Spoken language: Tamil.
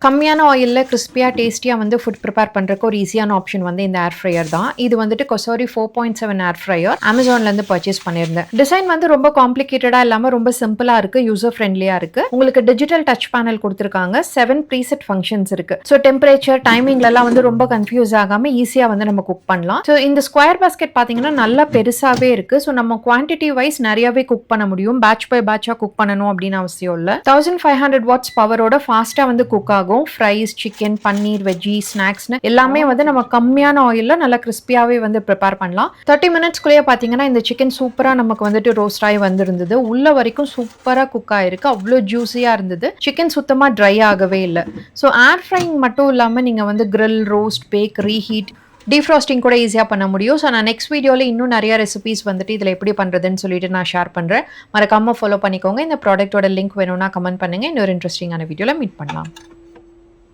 கம்மியான ஆயில்ல கிறிஸ்பியா, டேஸ்டியா வந்து ஃபுட் ப்ரிப்பேர் பண்றதுக்கு ஒரு ஈஸியான ஆப்ஷன் வந்து இந்த ஏர் ஃப்ரையர் தான். இது வந்துட்டு கொசோரி 4.7 ஏர் ஃப்ரையர் Amazonலேருந்து பர்ச்சேஸ் பண்ணியிருந்தேன். டிசைன் வந்து ரொம்ப காம்ப்ளிகேட்டடா இல்லாம ரொம்ப சிம்பிளா இருக்கு. யூசர் ஃப்ரெண்ட்லியா இருக்கு. உங்களுக்கு டிஜிட்டல் டச் பேனல் குடுத்துருக்காங்க. 7 ப்ரீசெட் ஃபங்ஷன்ஸ் இருக்கு. ஸோ டெம்பரேச்சர், டைமிங்லலாம் வந்து ரொம்ப கன்ஃபியூஸ் ஆகாம ஈஸியா வந்து நம்ம குக் பண்ணலாம். ஸோ இந்த ஸ்கொயர் பாஸ்கெட் பார்த்தீங்கன்னா நல்லா பெருசாவே இருக்கு. ஸோ நம்ம குவான்டிட்டி வைஸ் நிறையவே குக் பண்ண முடியும். பேட்ச் பை பேட்சா குக் பண்ணணும் அப்படின்னு அவசியம் இல்ல. 1500 வாட்ஸ் பவரோட ஃபாஸ்டா வந்து குக் ஆகும். ஃப்ரைஸ், சிக்கன், பன்னீர், வெஜ்ஜி, ஸ்நாக்ஸ்னு எல்லாமே வந்து நம்ம கம்மியான ஆயில்ல நல்லா கிறிஸ்பியாவே வந்து ப்ரிப்பேர் பண்ணலாம். 30 மினிட்ஸ்க்குள்ளேயே பார்த்தீங்கன்னா இந்த சிக்கன் சூப்பரா நமக்கு வந்துட்டு ரோஸ்ட் ஆகி வந்திருந்தது. உள்ள வரைக்கும் சூப்பரா குக் ஆயிருக்கு. அவ்வளோ ஜூஸியா இருந்தது. சிக்கன் சுத்தமா ட்ரை ஆகவே இல்லை. ஸோ ஏர் ஃப்ரைங் மட்டும் இல்லாமல் நீங்க வந்து grill, roast, bake, reheat, defrosting கூட ஈஸியாக பண்ண முடியும். ஸோ நான் நெக்ஸ்ட் வீடியோவில் இன்னும் நிறைய ரெசிபீஸ் வந்துட்டு இதில் எப்படி பண்ணுறதுன்னு சொல்லிட்டு நான் ஷேர் பண்ணுறேன். மறக்காமல் ஃபாலோ பண்ணிக்கோங்க. இந்த ப்ராடக்ட்டோட லிங்க் வேணும்னா கமெண்ட் பண்ணுங்கள். இன்னொரு இன்ட்ரெஸ்டிங்கான வீடியோவில் மீட் பண்ணலாம்.